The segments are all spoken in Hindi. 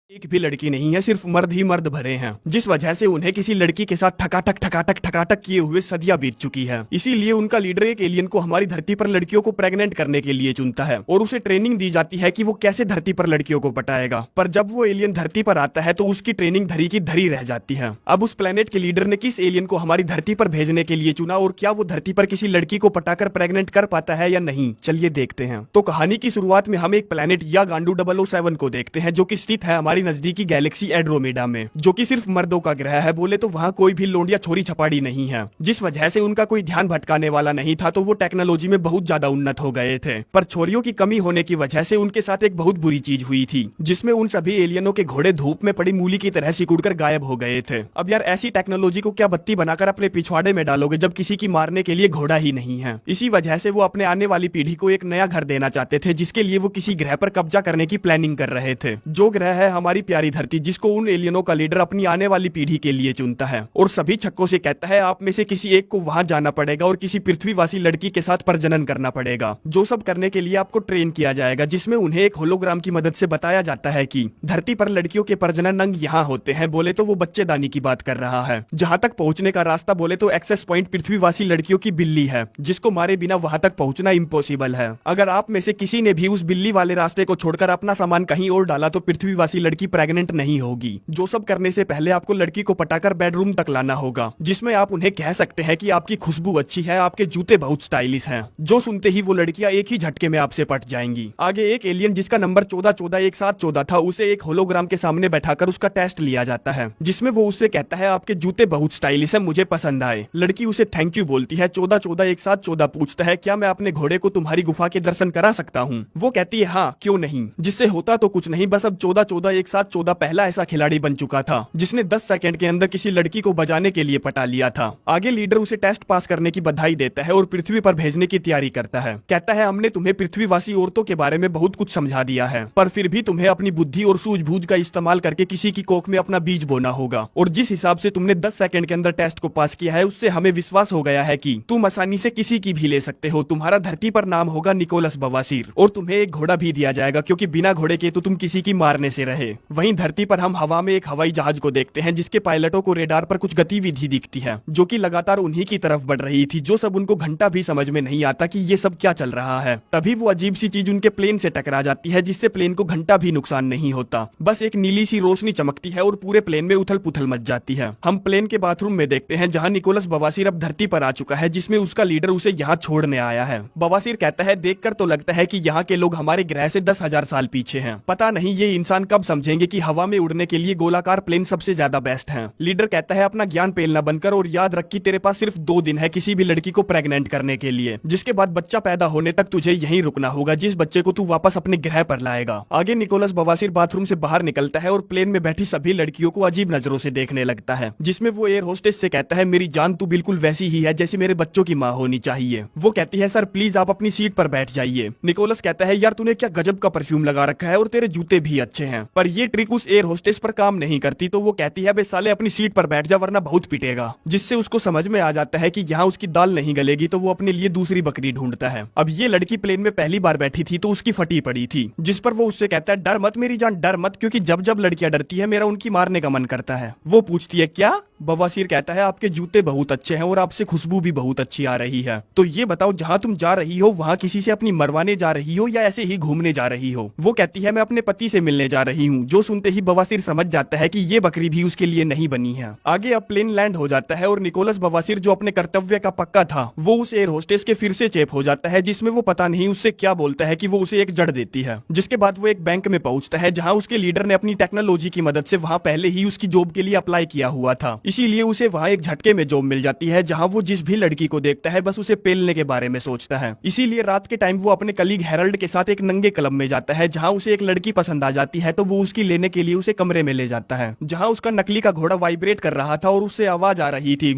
एक भी लड़की नहीं है, सिर्फ मर्द ही मर्द भरे हैं, जिस वजह से उन्हें किसी लड़की के साथ ठकाठक किए हुए सदियां बीत चुकी है। इसीलिए उनका लीडर एक एलियन को हमारी धरती पर लड़कियों को प्रेग्नेंट करने के लिए चुनता है और उसे ट्रेनिंग दी जाती है कि वो कैसे धरती पर लड़कियों को पटाएगा। पर जब वो एलियन धरती पर आता है तो उसकी ट्रेनिंग धरी की धरी रह जाती है। अब उस प्लेनेट के लीडर ने किस एलियन को हमारी धरती पर भेजने के लिए चुना और क्या वो धरती पर किसी लड़की को पटाकर प्रेग्नेंट कर पाता है या नहीं, चलिए देखते हैं। तो कहानी की शुरुआत में हम एक प्लेनेट या गांडू 007 को देखते हैं, जो कि स्थित है हमारी नजदीकी गैलेक्सी एंड्रोमेडा में, जो कि सिर्फ मर्दों का ग्रह है। बोले तो वहाँ कोई भी लोंडिया छोरी छपाड़ी नहीं है, जिस वजह से उनका कोई ध्यान भटकाने वाला नहीं था। तो वो टेक्नोलॉजी में बहुत ज्यादा उन्नत हो गए थे, पर छोरियों की कमी होने की वजह से उनके साथ एक बहुत बुरी चीज हुई थी, जिसमें उन सभी एलियनों के घोड़े धूप में पड़ी मूली की तरह सिकुड़कर गायब हो गए थे। अब यार ऐसी टेक्नोलॉजी को क्या बत्ती बनाकर अपने पिछवाड़े में डालोगे जब किसी की मारने के लिए घोड़ा ही नहीं है। इसी वजह से वो अपने आने वाली पीढ़ी को एक नया घर देना चाहते थे, जिसके लिए वो किसी ग्रह पर कब्जा करने की प्लानिंग कर रहे थे, जो ग्रह है हमारी प्यारी धरती, जिसको उन एलियनों का लीडर अपनी आने वाली पीढ़ी के लिए चुनता है और सभी छक्कों से कहता है आप में से किसी एक को वहां जाना पड़ेगा और किसी पृथ्वीवासी लड़की के साथ प्रजनन करना पड़ेगा, जो सब करने के लिए आपको ट्रेन किया जाएगा, जिसमें उन्हें एक होलोग्राम की मदद से बताया जाता है कि धरती पर लड़कियों के प्रजनन अंग यहाँ होते हैं। बोले तो वो बच्चेदानी की बात कर रहा है। जहाँ तक पहुँचने का रास्ता बोले तो एक्सेस पॉइंट पृथ्वीवासी लड़कियों की बिल्ली है, जिसको मारे बिना वहां तक पहुँचना इम्पॉसिबल है। अगर आप में से किसी ने भी उस बिल्ली वाले रास्ते को छोड़कर अपना सामान कहीं और डाला तो पृथ्वीवासी लड़की प्रेग्नेंट नहीं होगी। जो सब करने से पहले आपको लड़की को पटाकर बेडरूम तक लाना होगा, जिसमें आप उन्हें कह सकते हैं कि आपकी खुशबू अच्छी है, आपके जूते बहुत स्टाइलिश हैं, जो सुनते ही वो लड़कियां एक ही झटके में आपसे पट जाएंगी। आगे एक एलियन जिसका नंबर 14141714 था, उसे एक होलोग्राम के सामने बैठाकर उसका टेस्ट लिया जाता है, जिसमें वो उससे कहता है आपके जूते बहुत स्टाइलिश है, मुझे पसंद आए। लड़की उसे थैंक यू बोलती है। 14141714 पूछता है क्या मैं अपने घोड़े को तुम्हारी गुफा के दर्शन करा सकता हूँ? वो कहती है हाँ क्यों नहीं। जिससे होता तो कुछ नहीं, बस अब 14141714 पहला ऐसा खिलाड़ी बन चुका था जिसने 10 सेकंड के अंदर किसी लड़की को बजाने के लिए पटा लिया था। आगे लीडर उसे टेस्ट पास करने की बधाई देता है और पृथ्वी पर भेजने की तैयारी करता है। कहता है हमने तुम्हें पृथ्वीवासी औरतों के बारे में बहुत कुछ समझा दिया है, पर फिर भी तुम्हें अपनी बुद्धि और सूझबूझ का इस्तेमाल करके किसी की कोख में अपना बीज बोना होगा। और जिस हिसाब से तुमने 10 सेकंड के अंदर टेस्ट को पास किया है, उससे हमें विश्वास हो गया है कि तुम आसानी से किसी की भी ले सकते हो। तुम्हारा धरती पर नाम होगा निकोलस बवासीर और तुम्हें एक घोड़ा भी दिया जाएगा, क्योंकि बिना घोड़े के तो तुम किसी की मारने से रहे। वहीं धरती पर हम हवा में एक हवाई जहाज को देखते हैं, जिसके पायलटों को रेडार पर कुछ गतिविधि दिखती है, जो कि लगातार उन्हीं की तरफ बढ़ रही थी, जो सब उनको घंटा भी समझ में नहीं आता कि ये सब क्या चल रहा है। तभी वो अजीब सी चीज उनके प्लेन से टकरा जाती है, जिससे प्लेन को घंटा भी नुकसान नहीं होता। बस एक नीली सी रोशनी चमकती है और पूरे प्लेन में उथल पुथल मच जाती है। हम प्लेन के बाथरूम में देखते हैं, जहाँ निकोलस बवासीर अब धरती पर आ चुका है, जिसमें उसका लीडर उसे यहाँ छोड़ने आया है। बवासीर कहता है देखकर तो लगता है कि यहाँ के लोग हमारे ग्रह से 10,000 साल पीछे हैं। पता नहीं ये इंसान कब समझेंगे कि हवा में उड़ने के लिए गोलाकार प्लेन सबसे ज्यादा बेस्ट है। लीडर कहता है अपना ज्ञान पेलना बनकर और याद रख कि तेरे पास सिर्फ 2 दिन है किसी भी लड़की को प्रेग्नेंट करने के लिए, जिसके बाद बच्चा पैदा होने तक तुझे यहीं रुकना होगा, जिस बच्चे को तू वापस अपने ग्रह पर लाएगा। आगे निकोलस बवासीर बाथरूम से बाहर निकलता है और प्लेन में बैठी सभी लड़कियों को अजीब नजरों से देखने लगता है, जिसमें वो एयर होस्टेस से कहता है मेरी जान तू बिल्कुल वैसी ही है जैसी मेरे बच्चों की माँ होनी चाहिए। वो कहती है सर प्लीज आप अपनी सीट पर बैठ जाइए। निकोलस कहता है यार तूने क्या गजब का परफ्यूम लगा रखा है और तेरे जूते भी अच्छे हैं। पर ये ट्रिक उस एयर होस्टेस पर काम नहीं करती, तो वो कहती है बे साले अपनी सीट पर बैठ जा वरना बहुत पिटेगा। जिससे उसको समझ में आ जाता है कि यहाँ उसकी दाल नहीं गलेगी, तो वो अपने लिए दूसरी बकरी ढूंढता है। अब ये लड़की प्लेन में पहली बार बैठी थी तो उसकी फटी पड़ी थी, जिस पर वो उससे कहता है डर मत मेरी जान, डर मत, क्योंकि जब जब लड़कियां डरती है मेरा उनकी मारने का मन करता है। वो पूछती है क्या? बवासीर कहता है आपके जूते बहुत अच्छे हैं और आपसे खुशबू भी बहुत अच्छी आ रही है। तो ये बताओ जहाँ तुम जा रही हो वहाँ किसी से अपनी मरवाने जा रही हो या ऐसे ही घूमने जा रही हो? वो कहती है मैं अपने पति से मिलने जा रही हूँ। जो सुनते ही बवासीर समझ जाता है कि ये बकरी भी उसके लिए नहीं बनी है। आगे अब प्लेन लैंड हो जाता है और निकोलस बवासीर जो अपने कर्तव्य का पक्का था, वो उस एयर होस्टेस के फिर से चेप हो जाता है, जिसमें वो पता नहीं उससे क्या बोलता है कि वो उसे एक जड़ देती है। जिसके बाद वो एक बैंक में पहुंचता है, जहाँ उसके लीडर ने अपनी टेक्नोलॉजी की मदद से वहाँ पहले ही उसकी जॉब के लिए अप्लाई किया हुआ था। इसीलिए उसे वहाँ एक झटके में जॉब मिल जाती है, जहाँ वो जिस भी लड़की को देखता है बस उसे पेलने के बारे में सोचता है। इसीलिए रात के टाइम वो अपने कलीग हेरल्ड के साथ एक नंगे क्लब में जाता है, जहाँ उसे एक लड़की पसंद आ जाती है, तो वो उसकी लेने के लिए उसे कमरे में ले जाता है, जहाँ उसका नकली का घोड़ा वाइब्रेट कर रहा था और उससे आवाज आ रही थी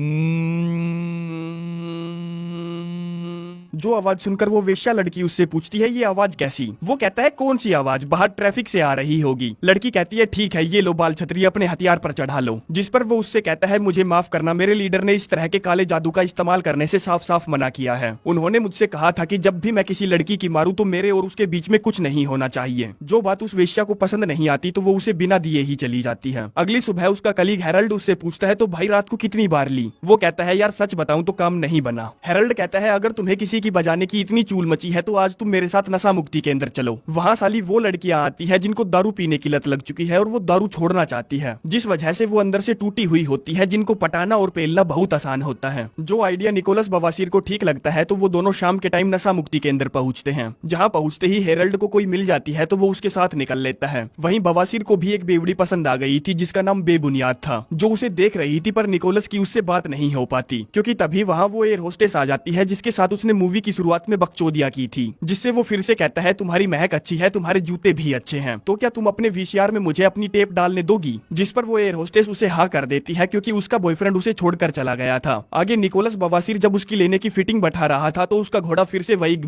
जो आवाज सुनकर वो वेश्या लड़की उससे पूछती है ये आवाज कैसी। वो कहता है कौन सी आवाज, बाहर ट्रैफिक से आ रही होगी। लड़की कहती है ठीक है ये लो बाल छतरी अपने हथियार पर चढ़ा लो। जिस पर वो उससे कहता है मुझे माफ करना, मेरे लीडर ने इस तरह के काले जादू का इस्तेमाल करने से साफ साफ मना किया है। उन्होंने मुझसे कहा था कि जब भी मैं किसी लड़की की मारूं तो मेरे और उसके बीच में कुछ नहीं होना चाहिए। जो बात उस वेश्या को पसंद नहीं आती तो वो उसे बिना दिए ही चली जाती है। अगली सुबह उसका कलीग हेरल्ड उससे पूछता है तो भाई रात को कितनी बार ली। वो कहता है यार सच बताऊं तो काम नहीं बना। हेरल्ड कहता है अगर तुम्हें किसी की बजाने की इतनी चूल मची है तो आज तुम मेरे साथ नशा मुक्ति केंद्र चलो। वहाँ साली वो लड़कियां आती है जिनको दारू पीने की लत लग चुकी है और वो दारू छोड़ना चाहती है, जिस वजह से वो अंदर से टूटी हुई होती है, जिनको पटाना और पेलना बहुत आसान होता है। जो आइडिया निकोलस बवासीर को ठीक लगता है तो वो दोनों शाम के टाइम नशा मुक्ति केंद्र पहुंचते हैं। जहां पहुंचते ही हेरल्ड को कोई मिल जाती है तो वो उसके साथ निकल लेता है। वहीं बवासीर को भी एक बेवड़ी पसंद आ गई थी जिसका नाम बेबुनियाद था, जो उसे देख रही थी पर निकोलस की उससे बात नहीं हो पाती क्योंकि तभी वहाँ वो एयर होस्टेस आ जाती है जिसके साथ उसने मूवी की शुरुआत में बकचोदिया की थी, जिससे वो फिर से कहता है तुम्हारी महक अच्छी है, तुम्हारे जूते भी अच्छे हैं, तो क्या तुम अपने वीसीआर में मुझे अपनी टेप डालने दोगी। जिस पर वो एयर होस्टेस उसे हाँ कर देती है क्योंकि उसका बॉयफ्रेंड उसे छोड़कर चला गया था। आगे निकोलस बवासीर जब उसकी लेने की फिटिंग बैठा रहा था तो उसका घोड़ा फिर से वही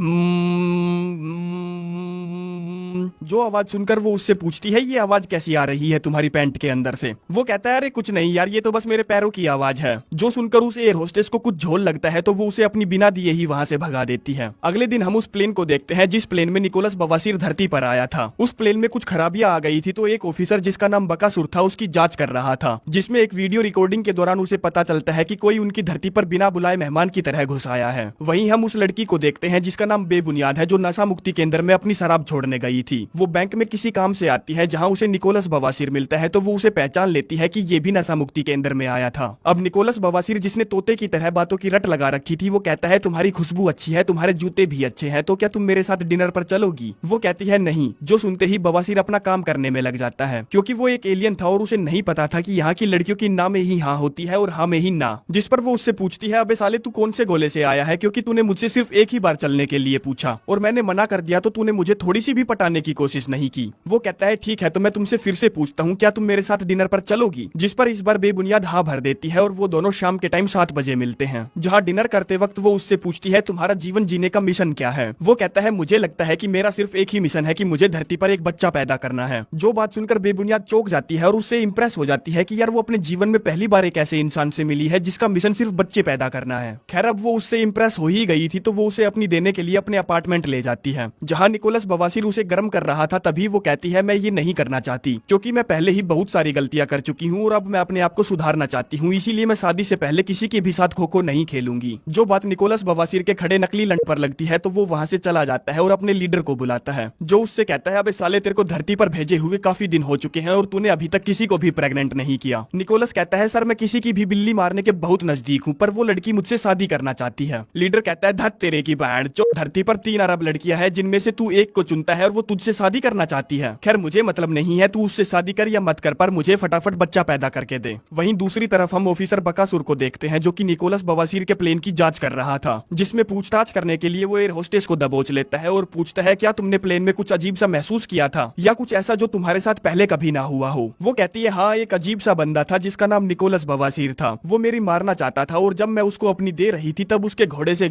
जो आवाज सुनकर वो उससे पूछती है ये आवाज कैसी आ रही है तुम्हारी पैंट के अंदर से। वो कहता है अरे कुछ नहीं यार ये तो बस मेरे पैरों की आवाज है। जो सुनकर उस एयर होस्टेस को कुछ झोल लगता है तो वो उसे अपनी बिना दिए ही वहां से भगा देती है। अगले दिन हम उस प्लेन को देखते हैं जिस प्लेन में निकोलस बवासीर धरती पर आया था। उस प्लेन में कुछ खराबियां आ गई थी तो एक ऑफिसर जिसका नाम बकासुर था उसकी जांच कर रहा था, जिसमें एक वीडियो रिकॉर्डिंग के दौरान उसे पता चलता है कि कोई उनकी धरती पर बिना बुलाए मेहमान की तरह घुस आया है। वहीं हम उस लड़की को देखते हैं जिसका नाम बेबुनियाद है, जो नशा मुक्ति केंद्र में अपनी शराब छोड़ने गई थी। वो बैंक में किसी काम से आती है जहां उसे निकोलस बवासीर मिलता है तो वो उसे पहचान लेती है कि ये भी नशा मुक्ति केंद्र में आया था। अब निकोलस बवासीर जिसने तोते की तरह बातों की रट लगा रखी थी वो कहता है तुम्हारी खुशबू अच्छी है, तुम्हारे जूते भी अच्छे हैं, तो क्या तुम मेरे साथ डिनर पर चलोगी। वो कहती है नहीं। जो सुनते ही बवासीर अपना काम करने में लग जाता है क्योंकि वो एक एलियन था और उसे नहीं पता था कि यहाँ की लड़कियों की ना में ही हाँ होती है और हाँ में ही ना। जिस पर वो उससे पूछती है अबे साले तू कौन से गोले से आया है, क्योंकि तूने मुझसे सिर्फ एक ही बार चलने के लिए पूछा और मैंने मना कर दिया तो तूने मुझे थोड़ी सी भी पटाने की कोशिश नहीं की। वो कहता है ठीक है तो मैं तुमसे फिर से पूछता हूँ क्या तुम मेरे साथ डिनर पर चलोगी। जिस पर इस बार बेबुनियाद हाँ भर देती है और वो दोनों शाम के टाइम 7 बजे मिलते हैं। जहाँ डिनर करते वक्त वो उससे पूछती है तुम्हारा जीवन जीने का मिशन क्या है। वो कहता है मुझे लगता है कि मेरा सिर्फ एक ही मिशन है कि मुझे धरती पर एक बच्चा पैदा करना है। जो बात सुनकर बेबुनियाद चौंक जाती है और उससे इंप्रेस हो जाती है कि यार वो अपने जीवन में पहली बार एक ऐसे इंसान से मिली है जिसका मिशन सिर्फ बच्चे पैदा करना है। खैर अब वो उससे इंप्रेस हो ही गई थी तो वो उसे अपनी देने के लिए अपने अपार्टमेंट ले जाती है। जहाँ निकोलस बवासीर उसे गर्म कर रहा था तभी वो कहती है मैं ये नहीं करना चाहती क्योंकि मैं पहले ही बहुत सारी गलतियां कर चुकी हूँ और अब मैं अपने आप को सुधारना चाहती हूँ, इसीलिए मैं शादी से पहले किसी के भी साथ खो खो नहीं खेलूंगी। जो बात निकोलस बवासीर के खड़े नकली लंड पर लगती है तो वो वहाँ से चला जाता है और अपने लीडर को बुलाता है, जो उससे कहता है अबे साले तेरे को धरती पर भेजे हुए काफी दिन हो चुके हैं और तूने अभी तक किसी को भी प्रेग्नेंट नहीं किया। निकोलस कहता है सर मैं किसी की भी बिल्ली मारने के बहुत नजदीक हूँ पर वो लड़की मुझसे शादी करना चाहती है। लीडर कहता है धत तेरे की बहन जो धरती पर 3 अरब लड़कियां हैं जिनमें से तू एक को चुनता है और वो तुझसे शादी करना चाहती है। खैर मुझे मतलब नहीं है तू उससे शादी कर या मत कर पर मुझे फटाफट बच्चा पैदा करके दे। वहीं दूसरी तरफ हम ऑफिसर बकासुर को देखते हैं जो कि निकोलस बवासीर के प्लेन की जांच कर रहा था, जिसमें पूछताछ करने के लिए वो एयर होस्टेस को दबोच लेता है और पूछता है क्या तुमने प्लेन में कुछ अजीब सा महसूस किया था या कुछ ऐसा जो तुम्हारे साथ पहले कभी ना हुआ हो। वो कहती है हाँ एक अजीब सा बंदा था जिसका नाम निकोलस बवासीर था, वो मेरी मारना चाहता था और जब मैं उसको अपनी दे रही थी तब उसके घोड़े से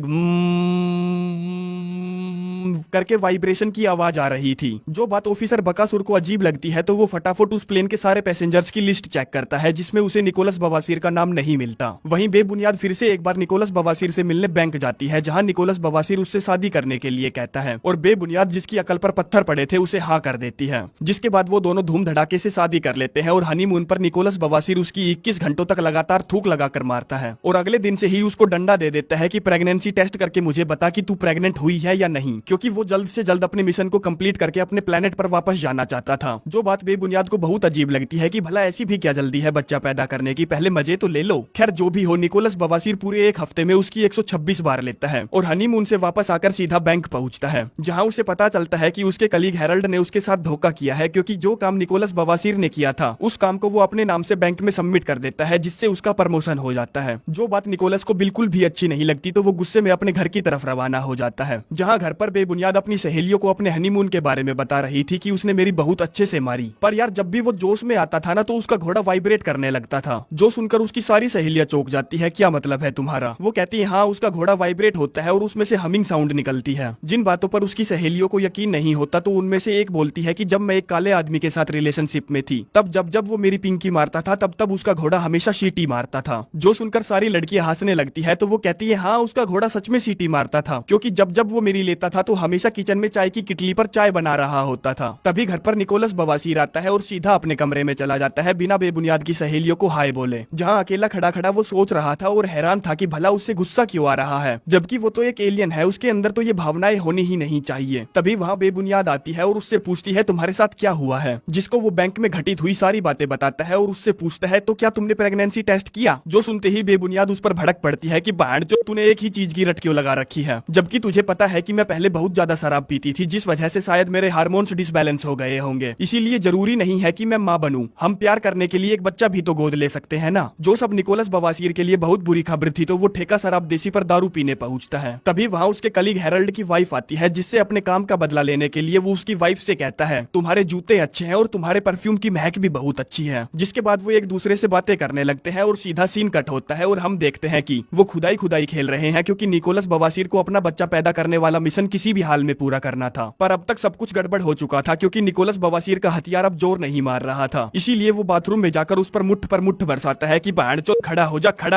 करके वाइब्रेशन की आवाज आ रही थी। जो बात ऑफिसर बकासुर को अजीब लगती है तो वो फटाफट उस प्लेन के सारे पैसेंजर्स की लिस्ट चेक करता है जिसमें उसे निकोलस बवासीर का नाम नहीं मिलता। वहीं बेबुनियाद फिर से एक बार निकोलस बवासीर से मिलने बैंक जाती है जहां निकोलस बवासीर उससे शादी करने के लिए कहता है और बेबुनियाद जिसकी अकल पर पत्थर पड़े थे उसे हाँ कर देती है, जिसके बाद वो दोनों धूम धड़ाके से शादी कर लेते हैं और हनीमून पर निकोलस बवासीर उसकी 21 घंटों तक लगातार थूक लगाकर मारता है और अगले दिन से ही उसको डंडा दे देता है कि प्रेगनेंसी टेस्ट करके मुझे बता कि तू प्रेग्नेंट हुई है या नहीं, क्योंकि वो जल्द से जल्द अपने मिशन को कंप्लीट करके अपने प्लेनेट पर वापस जाना चाहता था। जो बात बेबुनियाद को बहुत अजीब लगती है कि भला ऐसी भी क्या जल्दी है बच्चा पैदा करने की, पहले मजे तो ले लो। खैर जो भी हो निकोलस बवासीर पूरे एक हफ्ते में उसकी 126 बार लेता है और हनीमून से वापस आकर सीधा बैंक पहुंचता है, जहां उसे पता चलता है कि उसके कलीग हेरल्ड ने उसके साथ धोखा किया है, क्योंकि जो काम निकोलस बवासीर ने किया था उस काम को वो अपने नाम से बैंक में सबमिट कर देता है, जिससे उसका प्रमोशन हो जाता है। जो बात निकोलस को बिल्कुल भी अच्छी नहीं लगती तो वो गुस्से में अपने घर की तरफ रवाना हो जाता है, जहाँ घर पर बेबुनियाद अपनी सहेलियों को अपने हनीमून के बारे में बता रही थी कि उसने मेरी बहुत अच्छे से मारी, पर यार जब भी वो जोश में आता था ना तो उसका घोड़ा वाइब्रेट करने लगता था, जो सुनकर उसकी सारी सहेलियां चौंक जाती है। क्या मतलब है तुम्हारा? वो कहती है हाँ, उसका घोड़ा वाइब्रेट होता है और उसमें से हमिंग साउंड निकलती है। जिन बातों पर उसकी सहेलियों को यकीन नहीं होता तो उनमें से एक बोलती है कि जब मैं एक काले आदमी के साथ रिलेशनशिप में थी तब जब वो मेरी पिंकी मारता था तब उसका घोड़ा हमेशा सीटी मारता था। जो सुनकर सारी लड़कियां हंसने लगती है तो वो कहती है हाँ, उसका घोड़ा सच में सीटी मारता था, क्योंकि जब वो मेरी लेता था तो हमेशा किचन में चाय की किटली पर चाय बना रहा होता था। तभी घर पर निकोलस बवासीर आता है और सीधा अपने कमरे में चला जाता है बिना बेबुनियाद की सहेलियों को हाय बोले। जहाँ अकेला खड़ा खड़ा वो सोच रहा था और हैरान था कि भला उससे गुस्सा क्यों आ रहा है, जबकि वो तो एक एलियन है, उसके अंदर तो ये भावनाएं होनी ही नहीं चाहिए। तभी वहाँ बेबुनियाद आती है और उससे पूछती है तुम्हारे साथ क्या हुआ है, जिसको वो बैंक में घटित हुई सारी बातें बताता है और उससे पूछता है तो क्या तुमने प्रेगनेंसी टेस्ट किया। जो सुनते ही बेबुनियाद उस पर भड़क पड़ती है कि बाढ़ जो तूने एक ही चीज की रट क्यों लगा रखी है, जबकि तुझे पता है कि मैं पहले बहुत ज्यादा शराब पीती थी, जिस वजह से शायद मेरे हार्मोन्स डिसबैलेंस हो गए होंगे, इसीलिए जरूरी नहीं है कि मैं माँ बनूं, हम प्यार करने के लिए एक बच्चा भी तो गोद ले सकते हैं ना। जो सब निकोलस बवासीर के लिए बहुत बुरी खबर थी तो वो ठेका शराब देसी पर दारू पीने पहुंचता है। तभी वहाँ उसके कलीग हेरल्ड की वाइफ आती है, जिससे अपने काम का बदला लेने के लिए वो उसकी वाइफ से कहता है तुम्हारे जूते अच्छे हैं और तुम्हारे परफ्यूम की महक भी बहुत अच्छी है। जिसके बाद वो एक दूसरे से बातें करने लगते हैं और सीधा सीन कट होता है और हम देखते हैं कि वो खुदाई खेल रहे हैं, क्योंकि निकोलस बवासीर को अपना बच्चा पैदा करने वाला मिशन किसी भी हाल में पूरा करना था। पर अब तक सब कुछ गड़बड़ हो चुका था, क्योंकि निकोलस बवासीर का हथियार अब जोर नहीं मार रहा था। इसीलिए वो बाथरूम में जाकर उस पर मुट्ठ बरसाता है कि बाणचोद खड़ा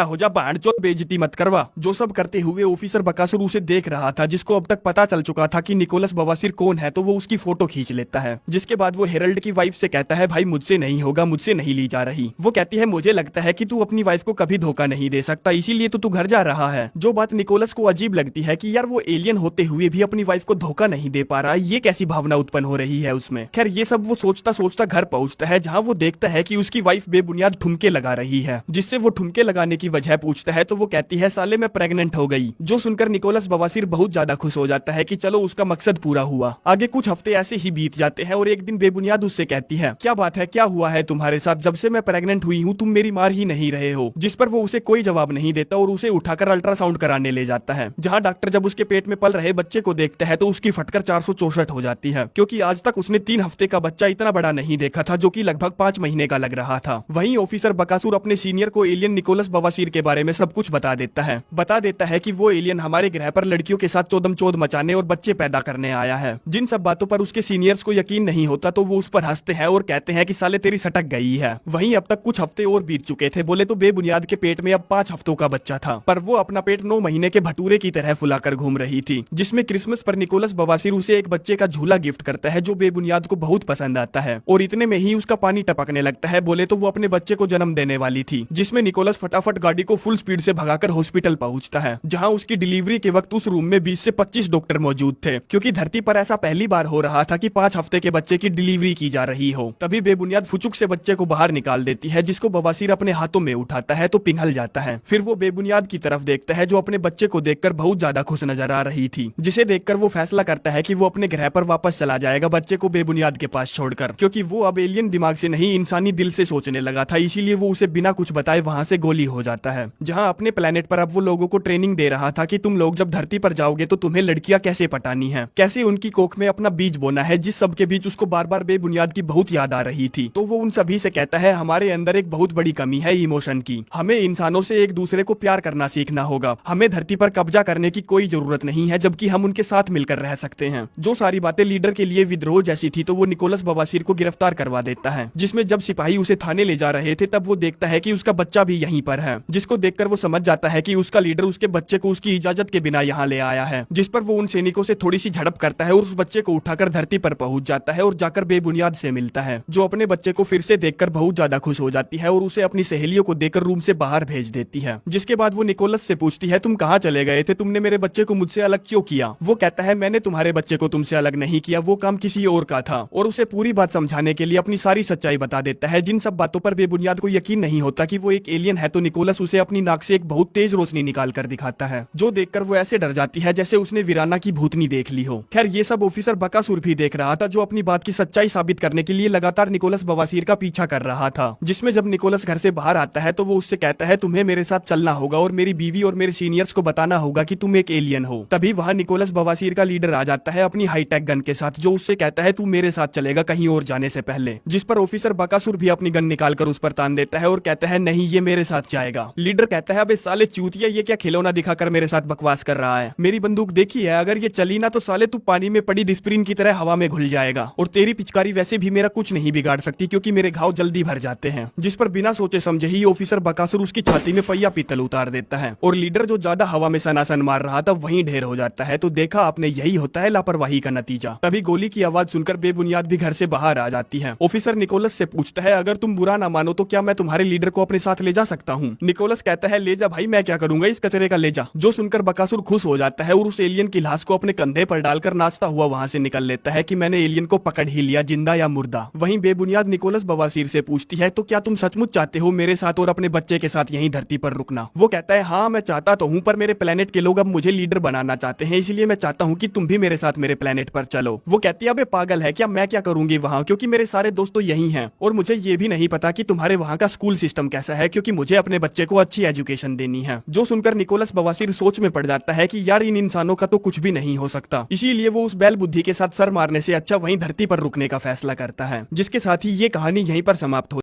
हो जा बाणचोद, बेइज्जती मत करवा। जो सब करते हुए ऑफिसर बकासुर उसे देख रहा था, जिसको अब तक पता चल चुका था कि निकोलस बवासीर कौन है, तो वो उसकी फोटो खींच लेता है। जिसके बाद वो हेरल्ड की वाइफ से कहता है भाई मुझसे नहीं होगा, मुझसे नहीं ली जा रही। वो कहती है मुझे लगता है कि तू अपनी वाइफ को कभी धोखा नहीं दे सकता, इसीलिए तो तू घर जा रहा है। जो बात निकोलस को अजीब लगती है कि यार वो एलियन होते हुए भी अपनी वाइफ को धोखा नहीं दे पा रहा, ये कैसी भावना उत्पन्न हो रही है उसमें। खैर ये सब वो सोचता सोचता घर पहुंचता है, जहाँ वो देखता है कि उसकी वाइफ बेबुनियाद ठुमके लगा रही है। जिससे वो ठुमके लगाने की वजह पूछता है तो वो कहती है साले मैं प्रेग्नेंट हो गई। जो सुनकर निकोलस बवासीर बहुत ज्यादा खुश हो जाता है कि चलो उसका मकसद पूरा हुआ। आगे कुछ हफ्ते ऐसे ही बीत जाते हैं और एक दिन बेबुनियाद उससे कहती है क्या बात है, क्या हुआ है तुम्हारे साथ, जब से मैं प्रेग्नेंट हुई हूँ तुम मेरी मार ही नहीं रहे हो। जिस पर वो उसे कोई जवाब नहीं देता और उसे उठाकर अल्ट्रासाउंड कराने ले जाता है, जहाँ डॉक्टर जब उसके पेट में पल रहे बच्चे को देखता है तो उसकी फटकर 464 हो जाती है, क्योंकि आज तक उसने 3 हफ्ते का बच्चा इतना बड़ा नहीं देखा था, जो कि लगभग 5 महीने का लग रहा था। वहीं ऑफिसर बकासुर अपने सीनियर को एलियन निकोलस बवासीर के बारे में सब कुछ बता देता है कि वो एलियन हमारे ग्रह पर लड़कियों के साथ चोदम-चोद मचाने और बच्चे पैदा करने आया है। जिन सब बातों पर उसके सीनियर्स को यकीन नहीं होता तो वो उस पर हंसते हैं और कहते हैं कि साले तेरी सटक गई है। वहीं अब तक कुछ हफ्ते और बीत चुके थे, बोले तो बेबुनियाद के पेट में अब 5 हफ्तों का बच्चा था, पर वो अपना पेट 9 महीने के भटूरे की तरह फुलाकर घूम रही थी। जिसमें क्रिसमस पर निकोलस बवासीर उसे एक बच्चे का झूला गिफ्ट करता है, जो बेबुनियाद को बहुत पसंद आता है, और इतने में ही उसका पानी टपकने लगता है, बोले तो वो अपने बच्चे को जन्म देने वाली थी। जिसमें निकोलस फटाफट गाड़ी को फुल स्पीड से भगाकर हॉस्पिटल पहुंचता है, जहां उसकी डिलीवरी के वक्त उस रूम में 20 से 25 डॉक्टर मौजूद थे, क्योंकि धरती पर ऐसा पहली बार हो रहा था कि 5 हफ्ते के बच्चे की डिलीवरी की जा रही हो। तभी बेबुनियाद फुचुक से बच्चे को बाहर निकाल देती है, जिसको बवासीर अपने हाथों में उठाता है तो पिघल जाता है। फिर वो बेबुनियाद की तरफ देखता है, जो अपने बच्चे को देखकर बहुत ज्यादा खुश नजर आ रही थी, जिसे देखकर वो फैसला करता है कि वो अपने ग्रह पर वापस चला जाएगा बच्चे को बेबुनियाद के पास छोड़कर, क्योंकि वो अब एलियन दिमाग से नहीं इंसानी दिल से सोचने लगा था। इसीलिए वो उसे बिना कुछ बताए वहाँ से गोली हो जाता है। जहाँ अपने प्लेनेट पर अब वो लोगों को ट्रेनिंग दे रहा था कि तुम लोग जब धरती पर जाओगे तो तुम्हें लड़कियां कैसे पटानी है, कैसे उनकी कोख में अपना बीज बोना है, जिस सब के बीच उसको बार बार बेबुनियाद की बहुत याद आ रही थी। तो वो उन सभी से कहता है हमारे अंदर एक बहुत बड़ी कमी है इमोशन की, हमें इंसानों से एक दूसरे को प्यार करना सीखना होगा, हमें धरती पर कब्जा करने की कोई जरूरत नहीं है, जबकि हम उनके साथ मिलकर रह सकते हैं। जो सारी बातें लीडर के लिए विद्रोह जैसी थी, तो वो निकोलस बवासीर को गिरफ्तार करवा देता है, जिसमें जब सिपाही उसे थाने ले जा रहे थे तब वो देखता है कि उसका बच्चा भी यहीं पर है, जिसको देखकर वो समझ जाता है कि उसका लीडर उसके बच्चे को उसकी इजाजत के बिना यहाँ ले आया है। जिस पर वो उन सैनिकों से थोड़ी सी झड़प करता है और उस बच्चे को उठाकर धरती पर पहुंच जाता है और जाकर बेबुनियाद से मिलता है, जो अपने बच्चे को फिर से देखकर बहुत ज्यादा खुश हो जाती है और उसे अपनी सहेलियों को देकर रूम से बाहर भेज देती है। जिसके बाद वो निकोलस से पूछती है तुम कहाँ चले गए थे, तुमने मेरे बच्चे को मुझसे अलग क्यों किया। वो कहता है मैंने तुम्हारे बच्चे को तुमसे अलग नहीं किया, वो काम किसी और का था, और उसे पूरी बात समझाने के लिए अपनी सारी सच्चाई बता देता है। जिन सब बातों पर बेबुनियाद को यकीन नहीं होता कि वो एक एलियन है, तो निकोलस उसे अपनी नाक से एक बहुत तेज रोशनी निकाल कर दिखाता है, जो देखकर वो ऐसे डर जाती है जैसे उसने वीराना की भूतनी देख ली हो। खैर ये सब ऑफिसर बकासुर भी देख रहा था, जो अपनी बात की सच्चाई साबित करने के लिए लगातार निकोलस बवासीर का पीछा कर रहा था। जिसमें जब निकोलस घर से बाहर आता है तो वो उससे कहता है तुम्हें मेरे साथ चलना होगा और मेरी बीवी और मेरे सीनियर्स को बताना होगा कि तुम एक एलियन हो। तभी वहाँ निकोलस बवासीर बवासीर का लीडर आ जाता है अपनी हाईटेक गन के साथ, जो उससे कहता है तू मेरे साथ चलेगा कहीं और जाने से पहले, जिस पर ऑफिसर बकासुर भी अपनी गन निकालकर उस पर तान देता है और कहता है नहीं ये मेरे साथ जाएगा। लीडर कहता है अबे साले चूतिया, ये क्या खिलौना दिखाकर मेरे साथ बकवास कर रहा है, मेरी बंदूक देखी है, अगर ये चली ना तो साले तू पानी में पड़ी डिस्प्रिन की तरह हवा में घुल जाएगा, और तेरी पिचकारी वैसे भी मेरा कुछ नहीं बिगाड़ सकती क्योंकि मेरे घाव जल्दी भर जाते हैं। जिस पर बिना सोचे समझे ही ऑफिसर बकासुर उसकी छाती में पहिया पीतल उतार देता है और लीडर जो ज्यादा हवा में सनासन मार रहा था वहीं ढेर हो जाता है। तो देखा आपने, यही होता है लापरवाही का नतीजा। तभी गोली की आवाज सुनकर बेबुनियाद भी घर से बाहर आ जाती है। ऑफिसर निकोलस से पूछता है अगर तुम बुरा ना मानो तो क्या मैं तुम्हारे लीडर को अपने साथ ले जा सकता हूँ। निकोलस कहता है ले जा भाई, मैं क्या करूंगा इस कचरे का, ले जा। जो सुनकर बकासुर खुश हो जाता है और उस एलियन की लाश को अपने कंधे पर डालकर नाचता हुआ वहां से निकल लेता है कि मैंने एलियन को पकड़ ही लिया, जिंदा या मुर्दा। वहीं बेबुनियाद निकोलस बवासीर से पूछती है तो क्या तुम सचमुच चाहते हो मेरे साथ और अपने बच्चे के साथ यहीं धरती पर रुकना। वो कहता है हाँ मैं चाहता तो हूँ, पर मेरे प्लेनेट के लोग अब मुझे लीडर बनाना चाहते हैं, इसलिए मैं चाहता हूँ कि तुम भी मेरे साथ मेरे प्लेनेट पर चलो। वो कहती है अबे पागल है क्या, मैं क्या करूंगी वहाँ, क्योंकि मेरे सारे दोस्त तो यही हैं और मुझे ये भी नहीं पता कि तुम्हारे वहाँ का स्कूल सिस्टम कैसा है, क्योंकि मुझे अपने बच्चे को अच्छी एजुकेशन देनी है। जो सुनकर निकोलस बवासीर सोच में पड़ जाता है कि यार इन इंसानों का तो कुछ भी नहीं हो सकता, इसीलिए वो उस बैल बुद्धि के साथ सर मारने से अच्छा वहीं धरती पर रुकने का फैसला करता है। जिसके साथ ही ये कहानी यहीं पर समाप्त हो